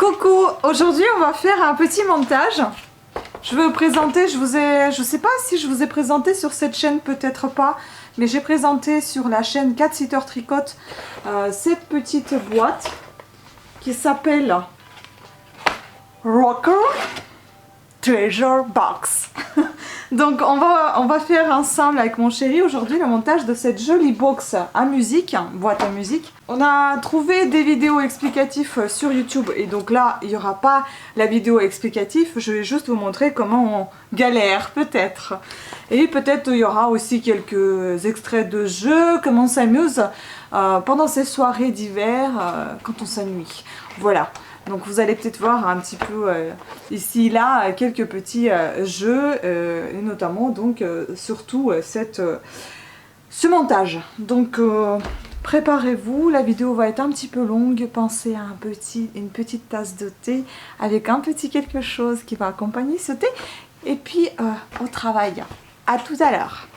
Coucou, aujourd'hui on va faire un petit montage. Je vais vous présenter, je sais pas si je vous ai présenté sur cette chaîne, peut-être pas, mais j'ai présenté sur la chaîne Cat Sitter Tricote cette petite boîte qui s'appelle Rocker Treasure Box. Donc on va faire ensemble avec mon chéri aujourd'hui le montage de cette jolie box à musique, boîte à musique. On a trouvé des vidéos explicatives sur YouTube et donc là il n'y aura pas la vidéo explicative, je vais juste vous montrer comment on galère peut-être. Et peut-être il y aura aussi quelques extraits de jeux, comment on s'amuse pendant ces soirées d'hiver quand on s'ennuie. Voilà. Donc vous allez peut-être voir un petit peu ici et là quelques petits jeux et notamment donc surtout ce montage. Donc préparez-vous, la vidéo va être un petit peu longue, pensez à une petite tasse de thé avec un petit quelque chose qui va accompagner ce thé et puis au travail. À tout à l'heure.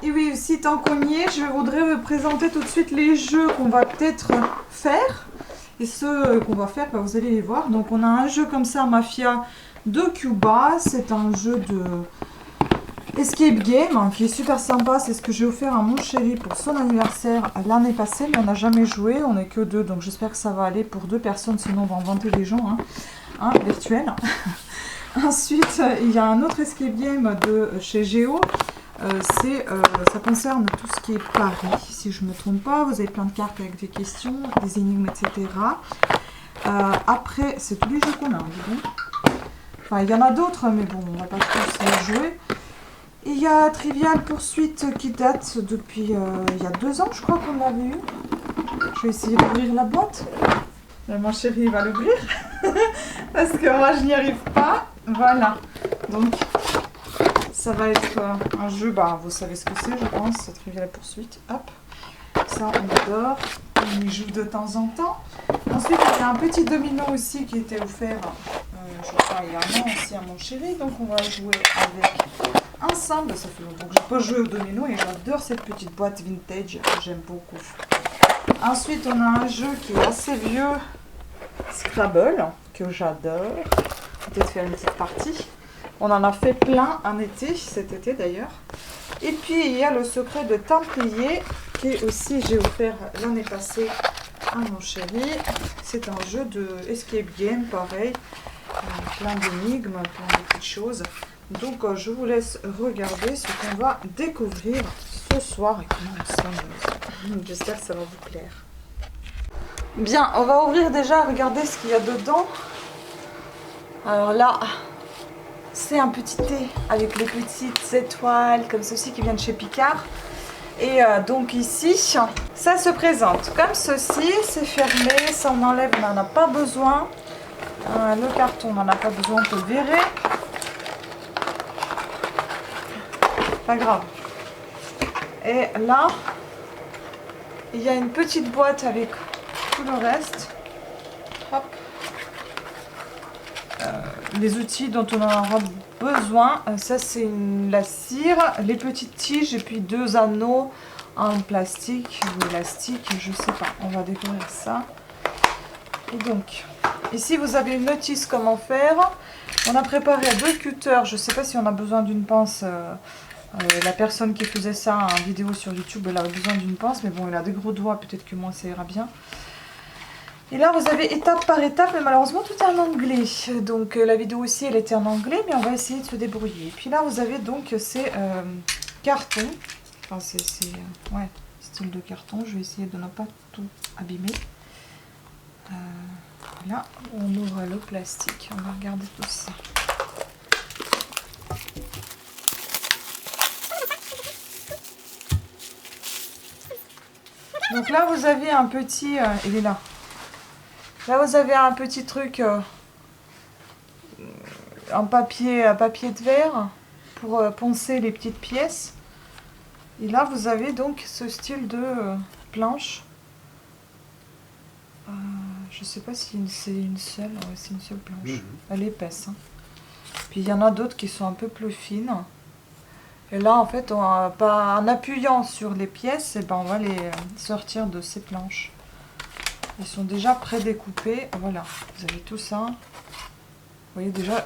Et oui, aussi tant qu'on y est, je voudrais vous présenter tout de suite les jeux qu'on va peut-être faire. Et ceux qu'on va faire, bah, vous allez les voir. Donc on a un jeu comme ça, Mafia de Cuba. C'est un jeu de escape game hein, qui est super sympa. C'est ce que j'ai offert à mon chéri pour son anniversaire l'année passée. Mais on n'a jamais joué, on n'est que deux. Donc j'espère que ça va aller pour deux personnes. Sinon on va inventer des gens virtuels. Ensuite, il y a un autre escape game de chez Géo. Ça concerne tout ce qui est Paris, si je ne me trompe pas. Vous avez plein de cartes avec des questions, des énigmes, etc. Après, c'est tous les jeux qu'on a. Enfin, il y en a d'autres, mais bon, on ne va pas tous les jouer. Et il y a Trivial Poursuite qui date depuis il y a 2 ans, je crois qu'on l'avait eu. Je vais essayer d'ouvrir la boîte. Mon chéri va l'ouvrir parce que moi, je n'y arrive pas. Voilà. Donc... ça va être un jeu, bah, vous savez ce que c'est, je pense, c'est Trivial Poursuite. Hop, ça on adore, on y joue de temps en temps. Ensuite, il y a un petit domino aussi qui était offert, je crois, il y a un an aussi à mon chéri. Donc on va jouer avec ensemble. Ça fait longtemps que je n'ai pas joué au domino et j'adore cette petite boîte vintage, j'aime beaucoup. Ensuite, on a un jeu qui est assez vieux, Scrabble, que j'adore. Peut-être faire une petite partie. On en a fait plein en été, cet été d'ailleurs. Et puis il y a le secret de Templier, qui est aussi j'ai offert l'année passée à mon chéri. C'est un jeu de escape game, pareil. Plein d'énigmes, plein de petites choses. Donc je vous laisse regarder ce qu'on va découvrir ce soir et comment on s'amuse. J'espère que ça va vous plaire. Bien, on va ouvrir déjà, regarder ce qu'il y a dedans. Alors là... c'est un petit thé avec les petites étoiles comme ceci qui viennent chez Picard. Et donc ici, ça se présente comme ceci, c'est fermé, ça on enlève, on n'en a pas besoin. Le carton, on n'en a pas besoin, on peut le virer. Pas grave. Et là, il y a une petite boîte avec tout le reste. Hop. Les outils dont on aura besoin, ça c'est la cire, les petites tiges et puis 2 anneaux en plastique ou élastique, je sais pas, on va découvrir ça. Et donc, ici vous avez une notice comment faire. On a préparé 2 cutters, je sais pas si on a besoin d'une pince. La personne qui faisait ça en vidéo sur YouTube, elle avait besoin d'une pince, mais bon, elle a des gros doigts, peut-être que moi ça ira bien. Et là, vous avez étape par étape, mais malheureusement, tout est en anglais. Donc, la vidéo aussi, elle était en anglais, mais on va essayer de se débrouiller. Et puis là, vous avez donc ces cartons. Enfin, ouais, style de carton. Je vais essayer de ne pas tout abîmer. Là, on ouvre le plastique. On va regarder tout ça. Donc là, vous avez un petit... il est là. Là, vous avez un petit truc en papier de verre pour poncer les petites pièces. Et là, vous avez donc ce style de planche. Je sais pas si c'est une seule. Ouais, c'est une seule planche. Elle est épaisse. Hein. Puis il y en a d'autres qui sont un peu plus fines. Et là, en fait, en appuyant sur les pièces, et ben, on va les sortir de ces planches. Ils sont déjà pré-découpés. Voilà, vous avez tout ça. Vous voyez déjà,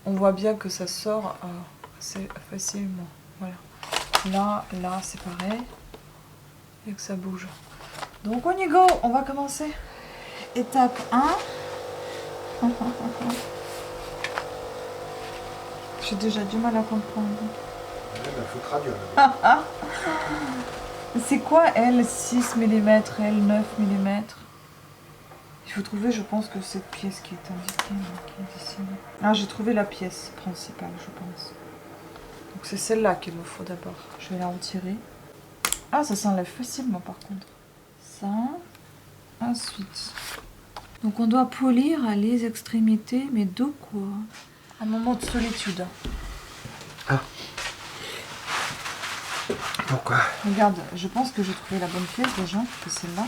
on voit bien que ça sort assez facilement. Voilà. Là, c'est pareil. Et que ça bouge. Donc on y go, on va commencer. Étape 1. J'ai déjà du mal à comprendre. Faut traduire. C'est quoi L 6 mm, L 9 mm? Il faut trouver, je pense que cette pièce qui est indiquée, qui est dessinée. Ah, j'ai trouvé la pièce principale, je pense. Donc c'est celle-là qu'il me faut d'abord. Je vais la retirer. Ah, ça s'enlève facilement par contre. Ça. Ensuite. Donc on doit polir les extrémités, mais de quoi? Un moment de solitude. Ah. Pourquoi? Regarde, je pense que j'ai trouvé la bonne pièce déjà, c'est celle-là.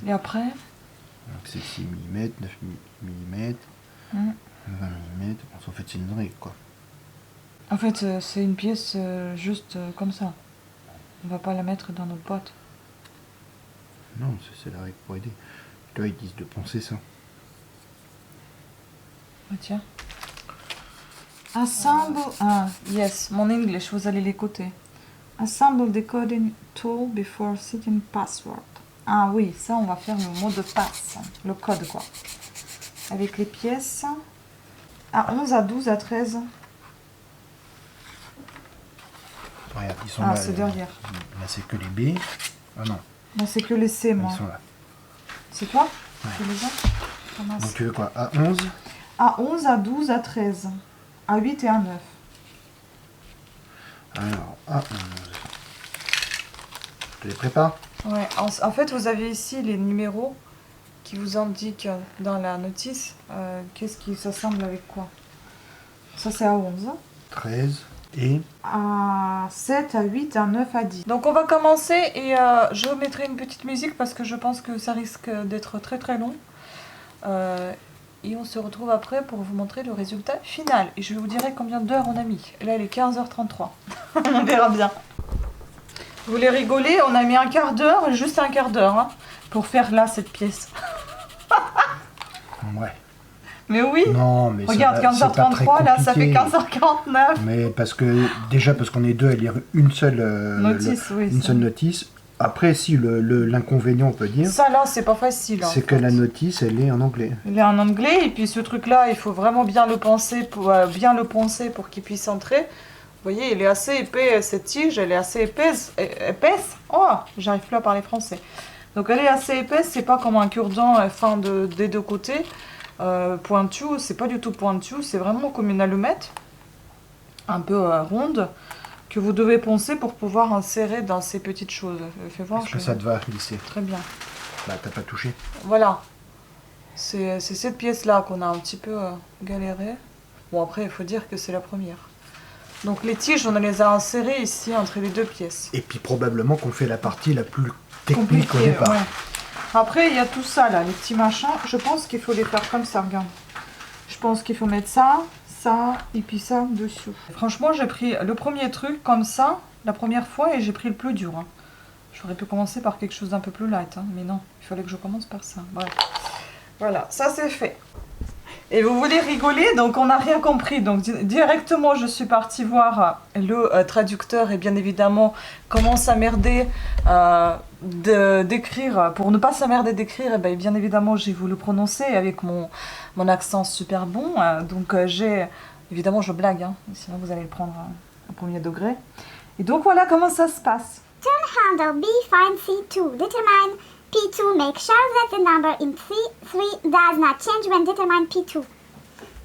Et après? Donc c'est 6 mm, 9 mm, 20 mm, en fait c'est une règle quoi. En fait, c'est une pièce juste comme ça. On va pas la mettre dans notre boîte. Non, c'est la règle pour aider. Là ils disent de penser ça. Ah, tiens. Assemble. Ah, yes, mon English, vous allez l'écouter. Assemble decoding tool before setting password. Ah oui, ça, on va faire le mot de passe. Le code, quoi. Avec les pièces. À 11, à 12, à 13. Regarde, ils sont Ah, là. c'est derrière. Là, c'est que les B. Ah non. Non, c'est que les C, moi. Ils sont là. C'est toi? Ouais. Tu les as? Ah, mince. Donc tu veux quoi? À 11? À 11, à 12, à 13. À 8 et à 9. Alors, à 11. Tu les prépares? Ouais, en fait, vous avez ici les numéros qui vous indiquent dans la notice qu'est-ce qui s'assemble avec quoi. Ça, c'est à 11. 13 et... À 7, à 8, à 9, à 10. Donc, on va commencer et je mettrai une petite musique parce que je pense que ça risque d'être très très long. Et on se retrouve après pour vous montrer le résultat final. Et je vous dirai combien d'heures on a mis. Là, il est 15h33. On verra bien. Vous voulez rigoler? On a mis un quart d'heure, juste un quart d'heure, hein, pour faire là cette pièce. Ouais. Mais oui. Non, mais regarde, c'est pas 15h33, là, ça fait 15h49. Mais parce que, déjà, parce qu'on est deux à lire une seule notice. une seule notice. Après, si, l'inconvénient, on peut dire, ça, là, c'est pas facile. c'est que la notice, elle est en anglais. Elle est en anglais, et puis ce truc-là, il faut vraiment bien le penser pour qu'il puisse entrer. Vous voyez, il est assez épais, cette tige, elle est assez épaisse. Oh, j'arrive plus à parler français. Donc elle est assez épaisse, c'est pas comme un cure-dent fin des deux côtés. Pointu, c'est pas du tout pointu, c'est vraiment comme une allumette, un peu ronde, que vous devez poncer pour pouvoir insérer dans ces petites choses. Fais voir. Est-ce que ça te va glisser? Très bien. Bah, t'as pas touché. Voilà. C'est cette pièce-là qu'on a un petit peu galéré. Bon, après, il faut dire que c'est la première. Donc les tiges, on les a insérées ici entre les deux pièces. Et puis probablement qu'on fait la partie la plus technique au départ. Ouais. Après, il y a tout ça là, les petits machins. Je pense qu'il faut les faire comme ça, regarde. Je pense qu'il faut mettre ça, ça et puis ça dessous. Franchement, j'ai pris le premier truc comme ça, la première fois, et j'ai pris le plus dur. Hein. J'aurais pu commencer par quelque chose d'un peu plus light, hein, mais non, il fallait que je commence par ça. Bref. Voilà, ça c'est fait. Et vous voulez rigoler, donc on n'a rien compris. Donc directement, je suis partie voir le traducteur et bien évidemment, comment s'emmerder d'écrire. Pour ne pas s'emmerder d'écrire, et bien évidemment, j'ai voulu prononcer avec mon accent super bon. Donc j'ai, évidemment, je blague, hein, sinon vous allez le prendre au premier degré. Et donc voilà comment ça se passe. Turn handle B, find C2. Determine P2. Make sure that the number in C3 does not change when determine P2.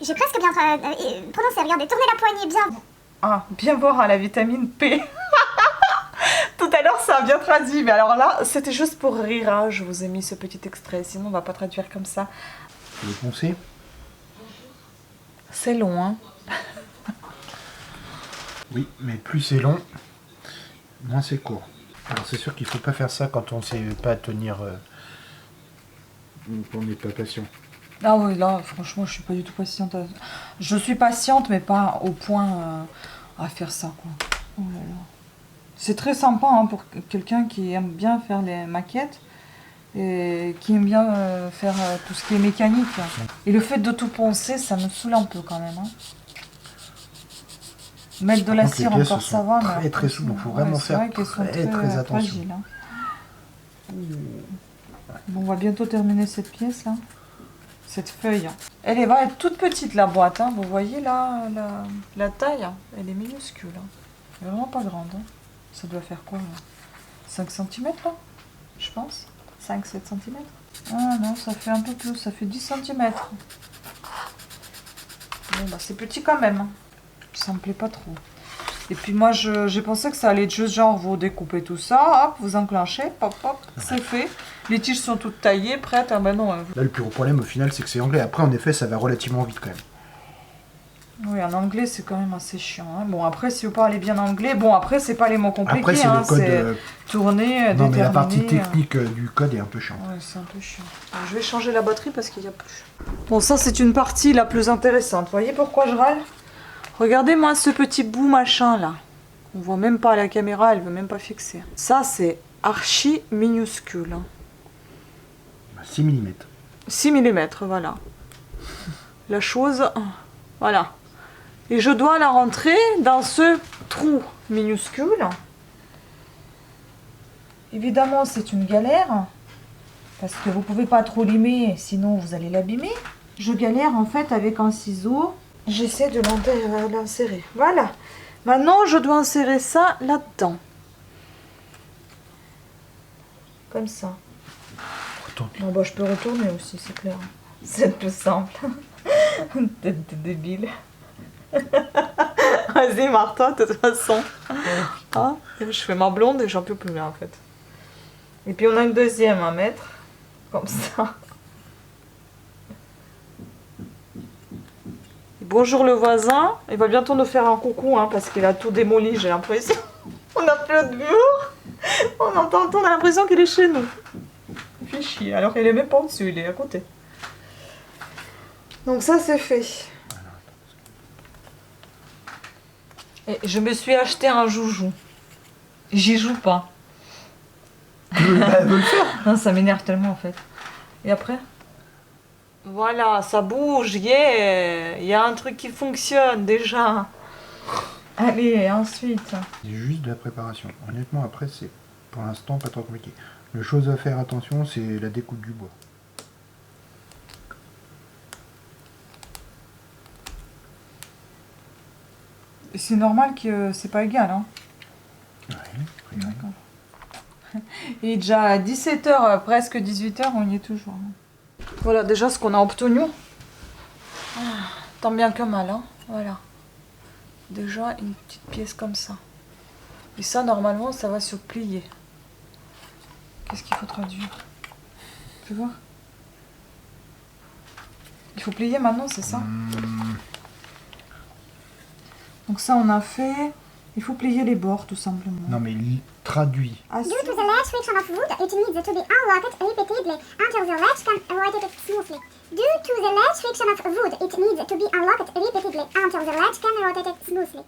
J'ai presque bien prononcé, regardez, tournez la poignée bien. Ah, bien voir à la vitamine P. Tout à l'heure, ça a bien traduit, mais alors là, c'était juste pour rire. Hein. Je vous ai mis ce petit extrait, sinon on va pas traduire comme ça. Tu veux poncer? C'est long, hein. Oui, mais plus c'est long, moins c'est court. Alors c'est sûr qu'il faut pas faire ça quand on sait pas tenir, qu'on n'est pas patient. Ah oui, là, franchement, je suis pas du tout patiente. Je suis patiente, mais pas au point à faire ça, quoi. Oh là là. C'est très sympa hein, pour quelqu'un qui aime bien faire les maquettes et qui aime bien faire tout ce qui est mécanique. Et le fait de tout poncer, ça me saoule un peu quand même. Hein. Mettre de la cire encore, ça va. Très très souples, donc il faut vraiment faire très attention. Fragiles, hein. Bon, on va bientôt terminer cette pièce là. Cette feuille. Elle va être toute petite la boîte. Hein. Vous voyez là, la taille, elle est minuscule. Hein. Elle est vraiment pas grande. Hein. Ça doit faire quoi là 5 cm là je pense. 5-7 cm. Ah non, ça fait un peu plus. Ça fait 10 cm. Bon bah c'est petit quand même. Hein. Ça me plaît pas trop. Et puis moi j'ai pensé que ça allait être juste genre vous découpez tout ça, hop, vous enclenchez, pop pop, c'est fait. Les tiges sont toutes taillées, prêtes, ah bah non. Là le plus gros problème au final c'est que c'est anglais. Après en effet ça va relativement vite quand même. Oui, en anglais c'est quand même assez chiant. Hein. Bon après si vous parlez bien anglais, bon après c'est pas les mots compliqués, après, c'est hein, le code, c'est tourner, non déterminer. mais la partie technique du code est un peu chiante. Ouais c'est un peu chiant. Alors, je vais changer la batterie parce qu'il n'y a plus. Bon ça c'est une partie la plus intéressante. Vous voyez pourquoi je râle? Regardez-moi ce petit bout machin là. On voit même pas la caméra, elle veut même pas fixer. Ça c'est archi minuscule. Hein. 6 mm. 6 mm, voilà. La chose, voilà. Et je dois la rentrer dans ce trou minuscule. Évidemment, c'est une galère. Parce que vous pouvez pas trop limer, sinon vous allez l'abîmer. Je galère en fait avec un ciseau. J'essaie de l'insérer. Voilà. Maintenant, je dois insérer ça là-dedans. Comme ça. Bon, bah, je peux retourner aussi, c'est clair. C'est plus simple. Tête de débile. Vas-y, Martin, de toute façon. Ah, je fais ma blonde et j'en peux plus là, en fait. Et puis, on a une deuxième à mettre. Comme ça. Et bonjour le voisin. Il va bientôt nous faire un coucou, hein, parce qu'il a tout démoli, j'ai l'impression. On n'a plus de mur. On entend, on a l'impression qu'il est chez nous. Il fait chier, alors qu'il est même pas en dessus, il est à côté. Donc ça c'est fait. Et je me suis acheté un joujou. J'y joue pas. Elle veut le faire. Non, ça m'énerve tellement en fait. Et après? Voilà, ça bouge, yeah. Il y a un truc qui fonctionne déjà. Allez, ensuite. C'est juste de la préparation. Honnêtement, après, c'est pour l'instant pas trop compliqué. La chose à faire attention, c'est la découpe du bois. C'est normal que c'est pas égal, hein. Ouais, d'accord. Il est déjà 17h, presque 18h, on y est toujours. Voilà déjà ce qu'on a obtenu. Tant bien que mal, hein. Voilà. Déjà une petite pièce comme ça. Et ça, normalement, ça va se plier. Qu'est-ce qu'il faut traduire? Tu vois? Il faut plier maintenant, c'est ça? Donc ça, on a fait... Il faut plier les bords, tout simplement. Non, mais traduit. Due to the latch friction of wood, it needs to be unlocked repeatedly until the latch can rotate smoothly. Due to the latch friction of wood, it needs to be unlocked repeatedly until the latch can rotate smoothly.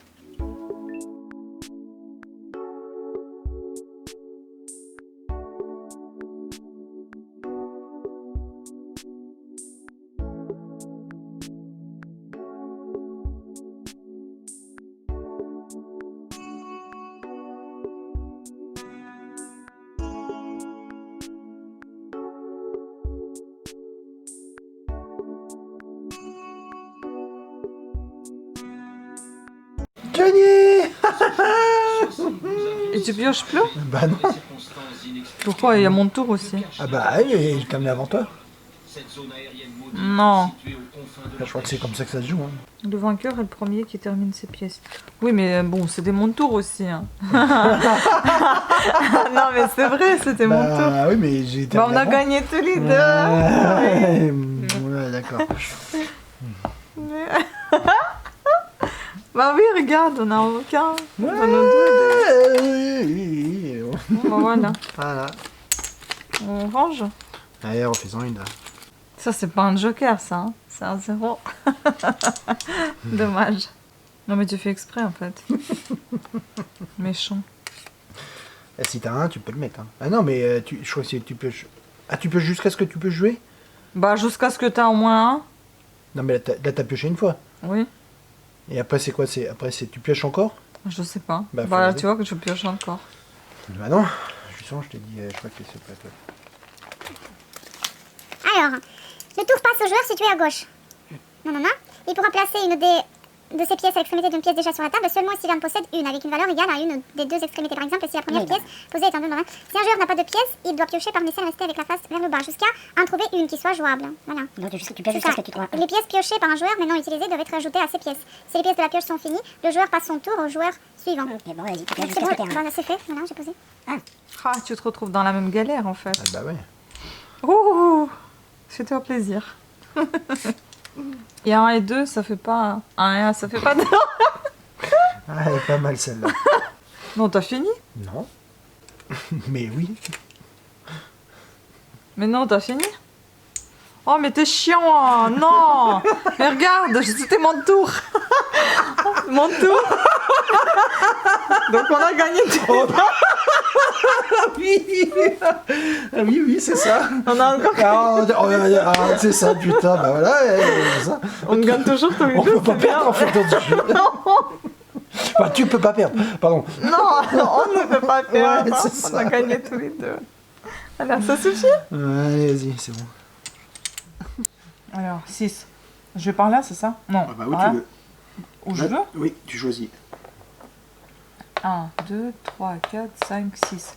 Gagné. Et tu pioches plus? Bah non. Pourquoi? Il y a mon tour aussi. Ah bah oui, je t'ai amené avant toi. Non. Je crois que c'est comme ça que ça se joue. Hein. Le vainqueur est le premier qui termine ses pièces. Oui, mais bon, c'était mon tour aussi. Hein. Non, mais c'est vrai, c'était mon tour. Ah oui, mais j'ai été. Bah, on a gagné tous les deux. Ouais, d'accord. Bah oui, regarde, on a aucun. On a nos deux. Bon, voilà. Voilà. On range. Allez, refais-en une là. Ça, c'est pas un joker, ça. Hein. C'est un 0. Dommage. Non, mais tu fais exprès, en fait. Méchant. Si t'as un, tu peux le mettre. Hein. Ah non, mais je crois que tu peux... Ah, tu peux jusqu'à ce que tu peux jouer? Bah, jusqu'à ce que t'as au moins un. Non, mais là, t'as pioché une fois. Oui. Et après, c'est quoi? Après, tu pioches encore? Je sais pas. Bah, Bah, tu vois que je pioche encore. Bah non. Justement, je t'ai dit, je crois que c'est pas toi. Alors, le tour passe au joueur situé à gauche. Non. Il pourra placer une de ses pièces à l'extrémité d'une pièce déjà sur la table seulement si l'un possède une avec une valeur égale à une des deux extrémités. Par exemple, si la première pièce posée est un 2 dans 1. Si un joueur n'a pas de pièce, il doit piocher parmi celles restées avec la face vers le bas jusqu'à en trouver une qui soit jouable. Voilà. Donc tu pioches jusqu'à ce que tu trouves. Les pièces piochées par un joueur mais non utilisées doivent être ajoutées à ses pièces. Si les pièces de la pioche sont finies, le joueur passe son tour au joueur suivant. Ok, bon, vas-y, tu pioches C'est jusqu'à bon, ce que tu aies un. voilà, c'est fait. Voilà, j'ai posé. Ah, tu te retrouves dans la même galère en fait. Ah bah ouais. Ouh, fais-toi plaisir. Et 1 et 2, ça fait pas 1 et 1, ça fait pas 2. Ah, elle est pas mal celle-là. Non, t'as fini? Non. Mais oui. Mais non, t'as fini? Oh, mais t'es chiant, hein. Non. Mais regarde, c'était mon tour. Mon tour. Donc on a gagné. Oui. Ah oui, c'est ça. On a encore. C'est ça, putain, bah voilà, c'est ça. On gagne toujours tous les On deux. peut pas c'est perdre en fait dans ce jeu. Enfin, tu peux pas perdre, pardon. Non, on ne peut pas perdre. Ouais, c'est On ça. a gagné tous les deux. Alors, ça suffit? Allez, vas-y, c'est bon. Alors, 6. Je vais par là, c'est ça? Non. Ah bah oui, par là. tu veux. Où je veux? Oui, tu choisis. 1, 2, 3, 4, 5, 6.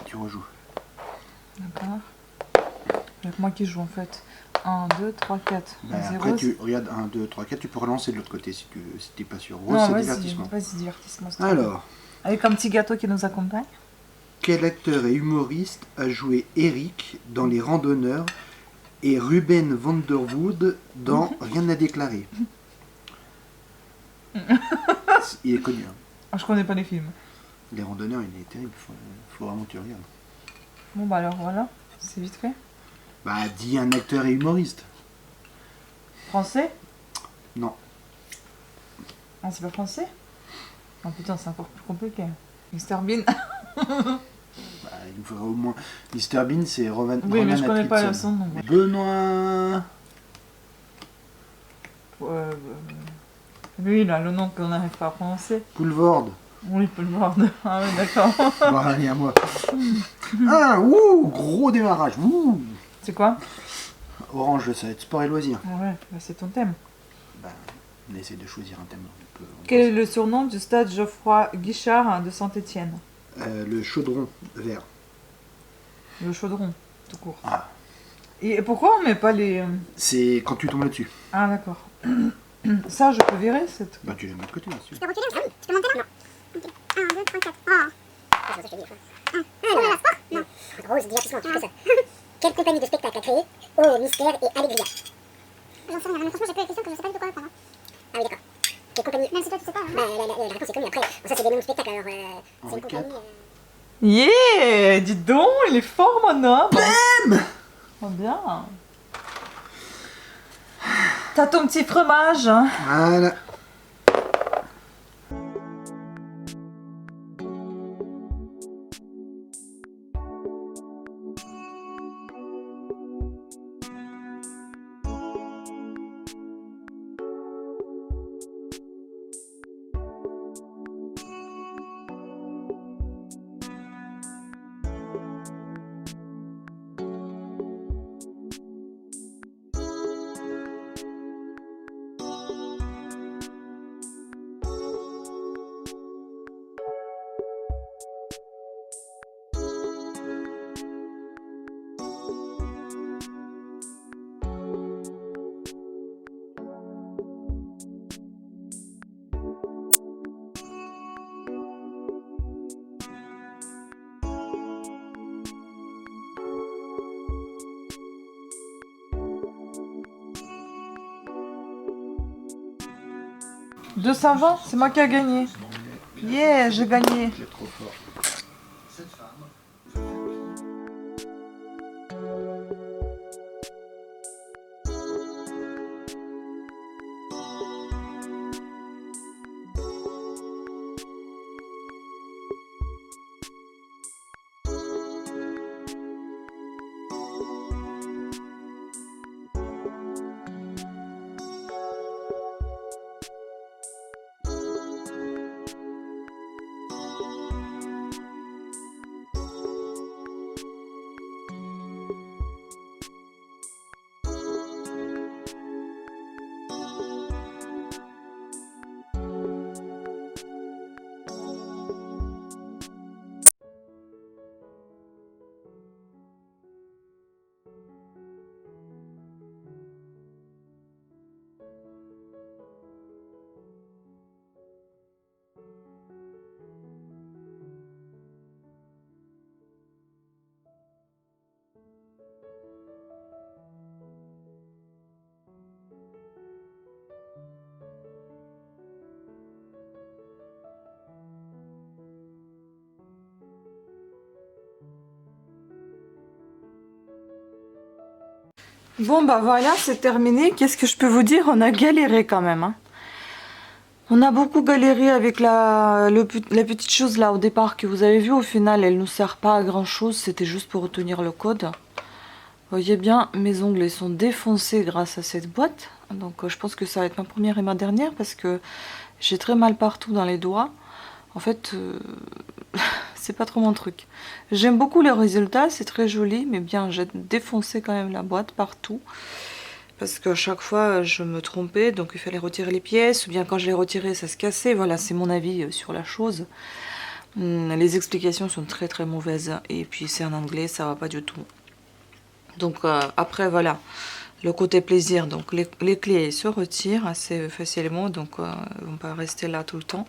Tu rejoues. D'accord. Avec moi qui joue en fait. 1, 2, 3, 4. Bah, après, tu regardes 1, 2, 3, 4, tu peux relancer de l'autre côté si t'es pas sûr. Rose, Non, c'est vas-y, divertissement. vas-y, divertissement. s'il te plaît. Alors, Avec un petit gâteau qui nous accompagne. quel acteur et humoriste a joué Eric dans Les Randonneurs et Ruben Vanderwood dans Rien à déclarer? Il est connu. Hein. Ah, je connais pas les films. Les Randonneurs, il est terrible. Faut vraiment que tu regardes. Bon, bah alors voilà, c'est vite fait. Bah, dis un acteur et humoriste. Français? Non. Ah, c'est pas français? Oh putain, c'est encore plus compliqué. Mr Bean. Bah, il nous faudrait au moins. Mr Bean, c'est Roman. Oui, mais je Ronan connais pas Atkinson. son nom. Benoît. Lui, là, le nom qu'on n'arrive pas à prononcer. Poulvord. Oui, peut le voir. Ah oui, d'accord. Bon, allez, à moi. Ah, ouh, gros démarrage. Ouh. C'est quoi? Orange, ça va être sport et loisirs. Ouais, bah, c'est ton thème. Bah, on essaie de choisir un thème. Quel est le surnom du stade Geoffroy Guichard de Saint-Étienne? Le chaudron vert. Le chaudron, tout court. Ah. Et pourquoi on met pas les... C'est quand tu tombes là-dessus. Ah, d'accord. Ça, je peux virer cette... Bah, tu la mets de côté là-dessus. Tu peux reculer aussi? Tu peux monter là? Non. Ok. 1, 2, 3, 4. Ah. C'est ça, je te dis. Alors, sport? Non. Rose, divertissement, tu fais ça. Quelle compagnie de spectacle a créé Oh, Mystère et Allegria? J'en sais rien, mais franchement, j'ai plus la question que je sais pas du tout quoi répondre. Ah oui, d'accord. Quelle compagnie Même si toi tu sais pas. Hein. Bah, la réponse est connue après. Bon, ça, c'est des noms de spectacles, alors c'est Henri une compagnie. Yeah! Dis donc, il est fort, mon homme! Bam! Oh, bien! T'as ton petit fromage, hein? Voilà. « 220, c'est moi qui a gagné. Yeah, j'ai gagné. C'est trop fort. Bon bah voilà, c'est terminé. Qu'est-ce que je peux vous dire? On a galéré quand même. Hein. On a beaucoup galéré avec la petite chose là au départ que vous avez vu. Au final, elle nous sert pas à grand chose. C'était juste pour retenir le code. Vous voyez bien, mes ongles ils sont défoncés grâce à cette boîte. Donc je pense que ça va être ma première et ma dernière parce que j'ai très mal partout dans les doigts. En fait, c'est pas trop mon truc. J'aime beaucoup les résultats, c'est très joli, mais bien j'ai défoncé quand même la boîte partout. Parce qu'à chaque fois je me trompais, donc il fallait retirer les pièces, ou bien quand je les retirais ça se cassait. Voilà, c'est mon avis sur la chose. Les explications sont très très mauvaises, et puis c'est en anglais, ça va pas du tout. Donc après voilà, le côté plaisir, donc les clés se retirent assez facilement, donc ils vont pas rester là tout le temps.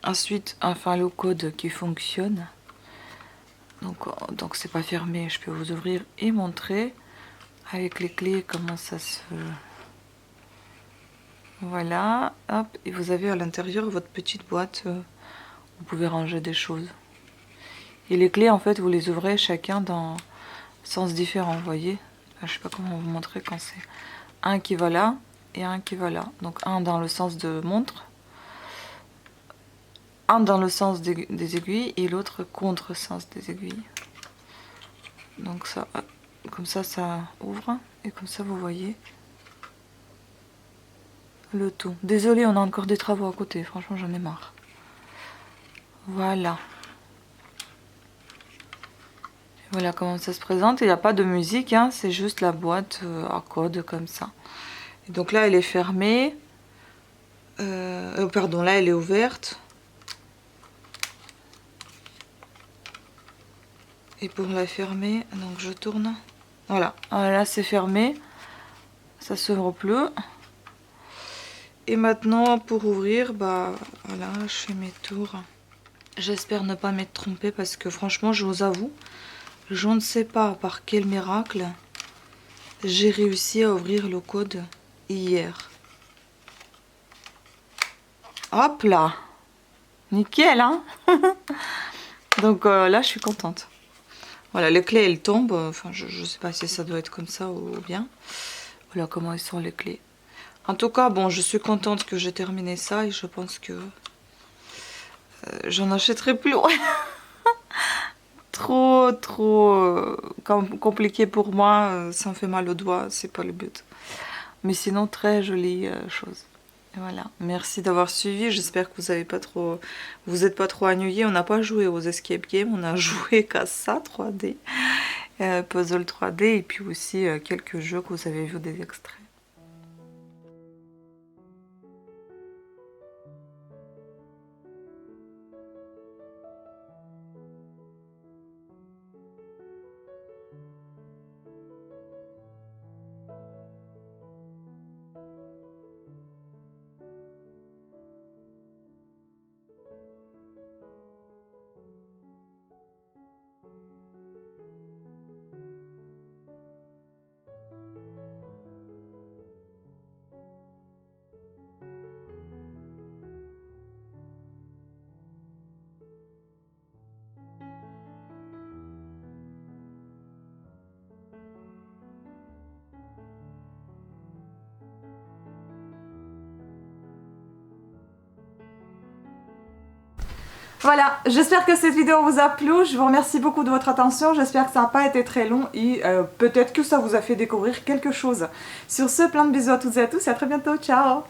Ensuite, enfin le code qui fonctionne, donc c'est pas fermé, je peux vous ouvrir et montrer avec les clés comment ça se... Voilà, hop, et vous avez à l'intérieur votre petite boîte, vous pouvez ranger des choses. Et les clés en fait vous les ouvrez chacun dans sens différent, vous voyez. Je sais pas comment vous montrer quand c'est un qui va là et un qui va là. Donc un dans le sens de montre, un dans le sens des aiguilles et l'autre contre sens des aiguilles. Donc ça, comme ça ouvre et comme ça vous voyez le tout. Désolée, on a encore des travaux à côté, franchement j'en ai marre. Voilà. Voilà comment ça se présente. Il n'y a pas de musique, hein, c'est juste la boîte à code comme ça. Et donc là elle est fermée. Pardon, là elle est ouverte. Et pour la fermer, donc je tourne. Voilà, là c'est fermé. Ça s'ouvre plus. Et maintenant pour ouvrir, bah voilà, je fais mes tours. J'espère ne pas m'être trompée parce que franchement je vous avoue, je ne sais pas par quel miracle j'ai réussi à ouvrir le code hier. Hop là, nickel hein. Donc là je suis contente. Voilà, les clés elles tombent, enfin je sais pas si ça doit être comme ça ou bien. Voilà comment elles sont les clés. En tout cas bon, je suis contente que j'ai terminé ça et je pense que j'en achèterai plus. Trop compliqué pour moi, ça me fait mal aux doigts, c'est pas le but. Mais sinon très jolie chose. Et voilà, merci d'avoir suivi, j'espère que vous n'êtes pas trop ennuyés. On n'a pas joué aux escape games, on a joué qu'à ça 3D, puzzle 3D et puis aussi quelques jeux que vous avez vu des extraits. Voilà, j'espère que cette vidéo vous a plu, je vous remercie beaucoup de votre attention, j'espère que ça n'a pas été très long et peut-être que ça vous a fait découvrir quelque chose. Sur ce, plein de bisous à toutes et à tous et à très bientôt, ciao!